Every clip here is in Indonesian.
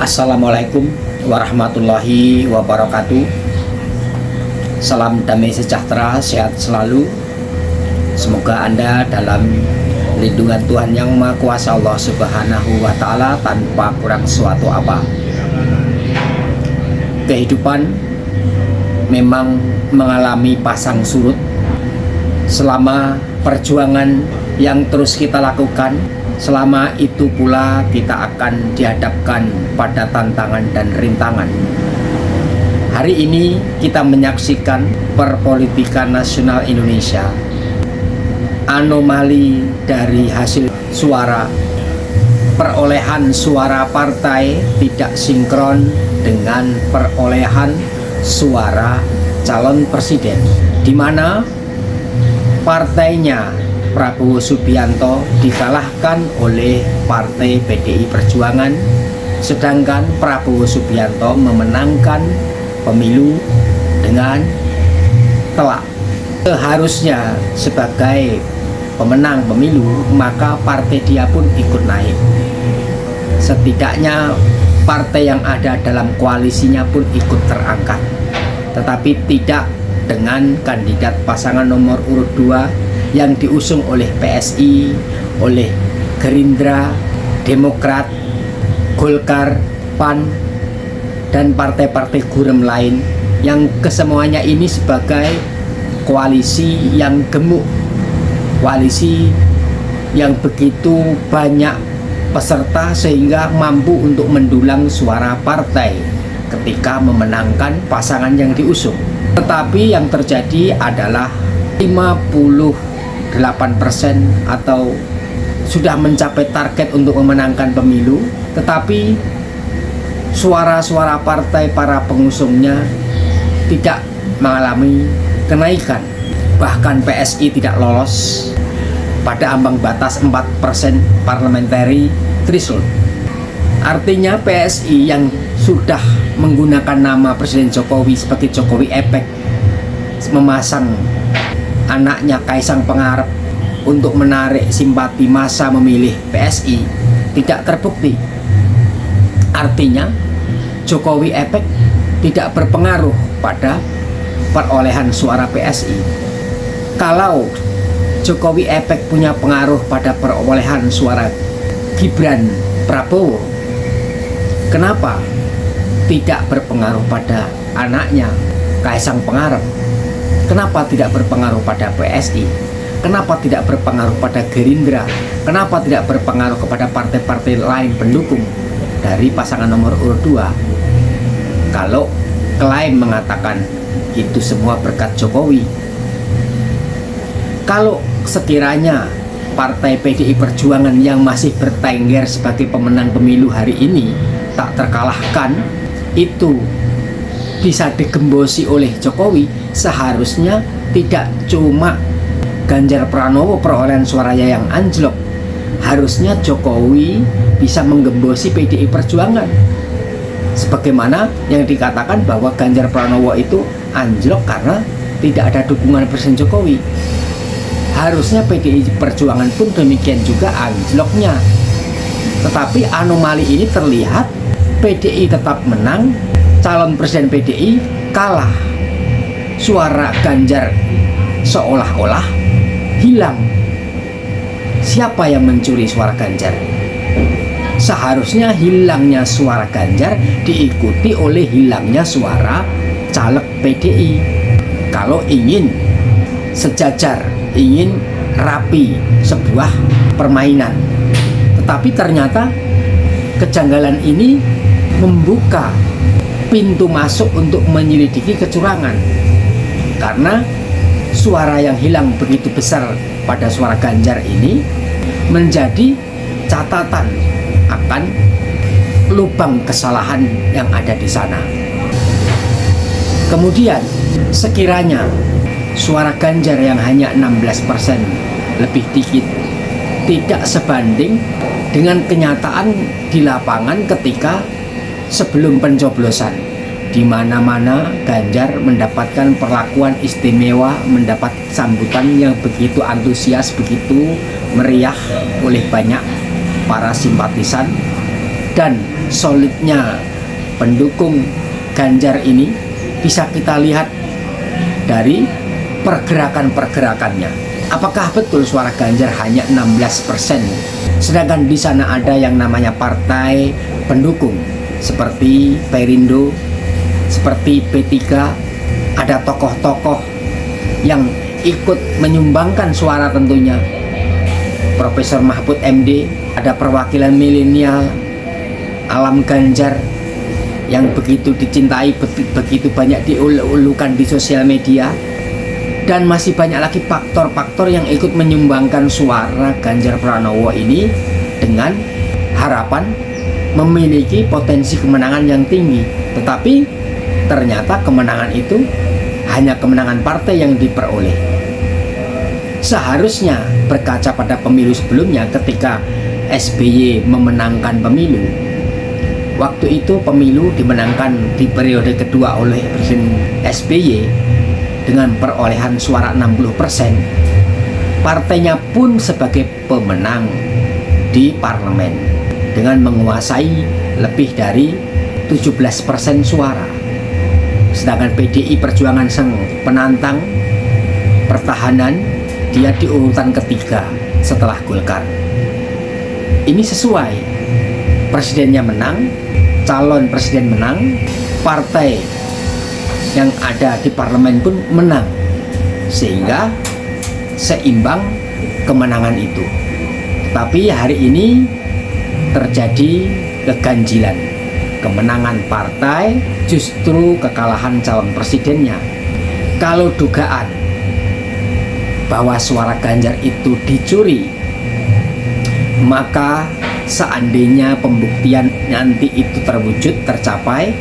Assalamualaikum warahmatullahi wabarakatuh. Salam damai sejahtera, sehat selalu. Semoga Anda dalam lindungan Tuhan Yang Maha Kuasa Allah Subhanahu wa Ta'ala tanpa kurang suatu apa. Kehidupan memang mengalami pasang surut. Selama perjuangan yang terus kita lakukan, selama itu pula kita akan dihadapkan pada tantangan dan rintangan. Hari ini kita menyaksikan perpolitikan nasional Indonesia. Anomali dari hasil suara, perolehan suara partai tidak sinkron dengan perolehan suara calon presiden, di mana partainya Prabowo Subianto dikalahkan oleh Partai PDI Perjuangan, sedangkan Prabowo Subianto memenangkan pemilu dengan telak. Seharusnya sebagai pemenang pemilu, maka partai dia pun ikut naik. Setidaknya partai yang ada dalam koalisinya pun ikut terangkat. Tetapi tidak dengan kandidat pasangan nomor urut 2 yang diusung oleh PSI, oleh Gerindra, Demokrat, Golkar, PAN, dan partai-partai gurem lain, yang kesemuanya ini sebagai koalisi yang gemuk, koalisi yang begitu banyak peserta sehingga mampu untuk mendulang suara partai ketika memenangkan pasangan yang diusung. Tetapi yang terjadi adalah 58% atau sudah mencapai target untuk memenangkan pemilu, tetapi suara-suara partai para pengusungnya tidak mengalami kenaikan. Bahkan PSI tidak lolos pada ambang batas 4% parliamentary threshold. Artinya PSI yang sudah menggunakan nama Presiden Jokowi sebagai Jokowi Efek, memasang anaknya Kaisang Pangarep untuk menarik simpati massa memilih PSI, tidak terbukti. Artinya Jokowi Efek tidak berpengaruh pada perolehan suara PSI. Kalau Jokowi Efek punya pengaruh pada perolehan suara Gibran Prabowo, kenapa tidak berpengaruh pada anaknya Kaisang Pangarep? Kenapa tidak berpengaruh pada PSI? Kenapa tidak berpengaruh pada Gerindra? Kenapa tidak berpengaruh kepada partai-partai lain pendukung dari pasangan nomor urut 2? Kalau klaim mengatakan itu semua berkat Jokowi. Kalau sekiranya Partai PDI Perjuangan yang masih bertengger sebagai pemenang pemilu hari ini tak terkalahkan, itu bisa digembosi oleh Jokowi, seharusnya tidak cuma Ganjar Pranowo perolehan suaranya yang anjlok. Harusnya Jokowi bisa menggembosi PDI Perjuangan, sebagaimana yang dikatakan bahwa Ganjar Pranowo itu anjlok karena tidak ada dukungan Presiden Jokowi. Harusnya PDI Perjuangan pun demikian juga anjloknya. Tetapi anomali ini terlihat, PDI tetap menang, calon presiden PDI kalah. Suara Ganjar seolah-olah hilang. Siapa yang mencuri suara Ganjar? Seharusnya hilangnya suara Ganjar diikuti oleh hilangnya suara caleg PDI. Kalau ingin sejajar, ingin rapi sebuah permainan. Tetapi ternyata kejanggalan ini membuka pintu masuk untuk menyelidiki kecurangan, karena suara yang hilang begitu besar pada suara Ganjar ini menjadi catatan akan lubang kesalahan yang ada di sana. Kemudian sekiranya suara Ganjar yang hanya 16%, lebih dikit, tidak sebanding dengan kenyataan di lapangan ketika sebelum pencoblosan, di mana-mana Ganjar mendapatkan perlakuan istimewa, mendapat sambutan yang begitu antusias, begitu meriah oleh banyak para simpatisan dan solidnya pendukung Ganjar ini bisa kita lihat dari pergerakan-pergerakannya. Apakah betul suara Ganjar hanya 16%? Sedangkan di sana ada yang namanya partai pendukung seperti Perindo, seperti P3, ada tokoh-tokoh yang ikut menyumbangkan suara tentunya. Profesor Mahfud MD, ada perwakilan milenial Alam Ganjar yang begitu dicintai, begitu banyak diulu-ulukan di sosial media, dan masih banyak lagi faktor-faktor yang ikut menyumbangkan suara Ganjar Pranowo ini dengan harapan memiliki potensi kemenangan yang tinggi. Tetapi ternyata kemenangan itu hanya kemenangan partai yang diperoleh. Seharusnya berkaca pada pemilu sebelumnya ketika SBY memenangkan pemilu, waktu itu pemilu dimenangkan di periode kedua oleh Presiden SBY dengan perolehan suara 60%. Partainya pun sebagai pemenang di parlemen dengan menguasai lebih dari 17% suara. Sedangkan PDI Perjuangan sang penantang pertahanan, dia di urutan ketiga setelah Golkar. Ini sesuai, presidennya menang, calon presiden menang, partai yang ada di parlemen pun menang, sehingga seimbang kemenangan itu. Tapi hari ini terjadi keganjilan, kemenangan partai justru kekalahan calon presidennya. Kalau dugaan bahwa suara Ganjar itu dicuri, maka seandainya pembuktian nanti itu terwujud, tercapai,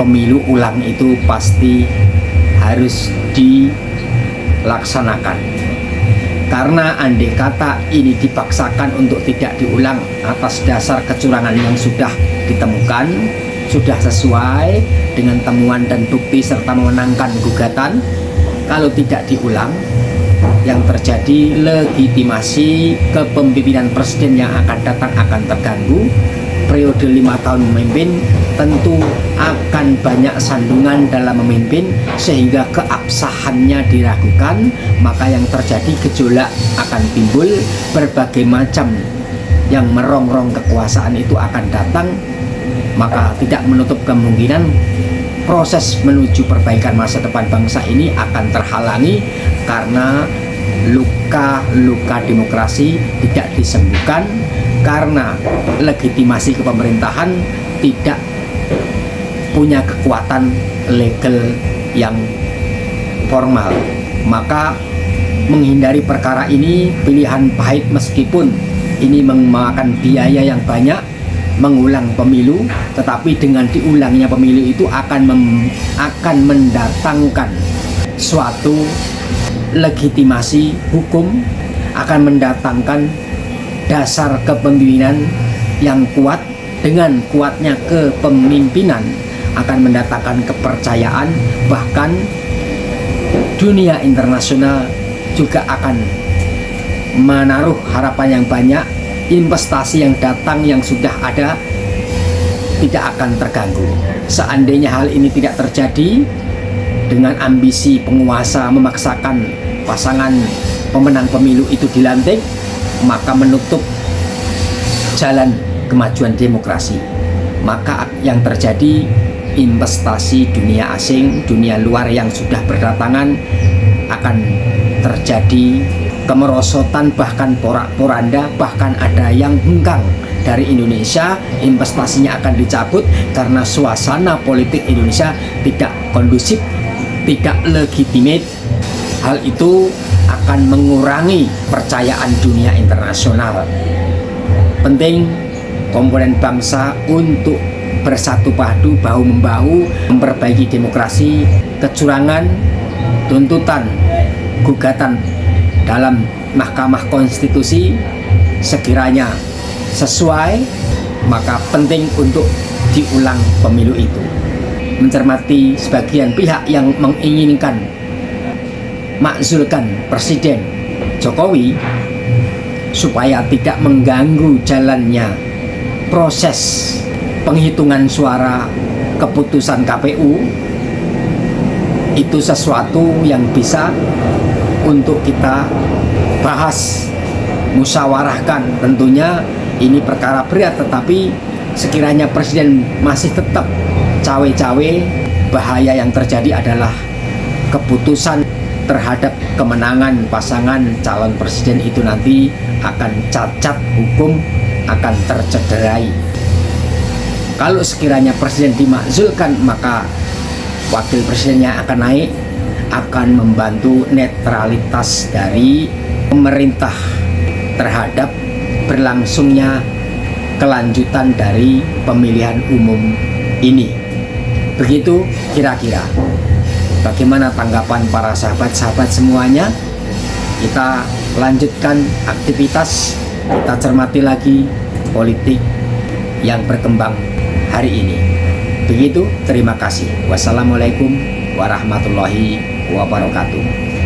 pemilu ulang itu pasti harus dilaksanakan. Karena andai kata ini dipaksakan untuk tidak diulang atas dasar kecurangan yang sudah ditemukan, sudah sesuai dengan temuan dan bukti serta memenangkan gugatan, kalau tidak diulang, yang terjadi legitimasi kepemimpinan presiden yang akan datang akan terganggu. Periode 5 tahun memimpin tentu akan banyak sandungan dalam memimpin sehingga keabsahannya diragukan, maka yang terjadi gejolak akan timbul, berbagai macam yang merongrong kekuasaan itu akan datang, maka tidak menutup kemungkinan proses menuju perbaikan masa depan bangsa ini akan terhalangi karena luka-luka demokrasi tidak disembuhkan, karena legitimasi kepemerintahan tidak punya kekuatan legal yang formal. Maka menghindari perkara ini pilihan pahit, meskipun ini memakan biaya yang banyak mengulang pemilu, tetapi dengan diulangnya pemilu itu akan mendatangkan suatu legitimasi hukum, akan mendatangkan dasar kepemimpinan yang kuat. Dengan kuatnya kepemimpinan akan mendatangkan kepercayaan, bahkan dunia internasional juga akan menaruh harapan yang banyak. Investasi yang datang yang sudah ada tidak akan terganggu. Seandainya hal ini tidak terjadi, dengan ambisi penguasa memaksakan pasangan pemenang pemilu itu dilantik, maka menutup jalan kemajuan demokrasi. Maka yang terjadi, investasi dunia asing, dunia luar yang sudah berdatangan akan terjadi kemerosotan, bahkan porak-poranda, bahkan ada yang hengkang dari Indonesia, investasinya akan dicabut karena suasana politik Indonesia tidak kondusif, tidak legitimate. Hal itu akan mengurangi percayaan dunia internasional. Penting komponen bangsa untuk bersatu padu, bahu-membahu, memperbaiki demokrasi. Kecurangan, tuntutan, gugatan dalam Mahkamah Konstitusi sekiranya sesuai, maka penting untuk diulang pemilu itu. Mencermati sebagian pihak yang menginginkan makzulkan Presiden Jokowi supaya tidak mengganggu jalannya proses penghitungan suara keputusan KPU itu sesuatu yang bisa untuk kita bahas, musyawarahkan. Tentunya ini perkara berat, tetapi sekiranya Presiden masih tetap cawe-cawe, bahaya yang terjadi adalah keputusan terhadap kemenangan pasangan calon presiden itu nanti akan cacat hukum, akan tercederai. Kalau sekiranya presiden dimakzulkan, maka wakil presidennya akan naik, akan membantu netralitas dari pemerintah terhadap berlangsungnya kelanjutan dari pemilihan umum ini. Begitu kira-kira. Bagaimana tanggapan para sahabat-sahabat semuanya? Kita lanjutkan aktivitas, kita cermati lagi politik yang berkembang hari ini. Begitu, terima kasih. Wassalamualaikum warahmatullahi wabarakatuh.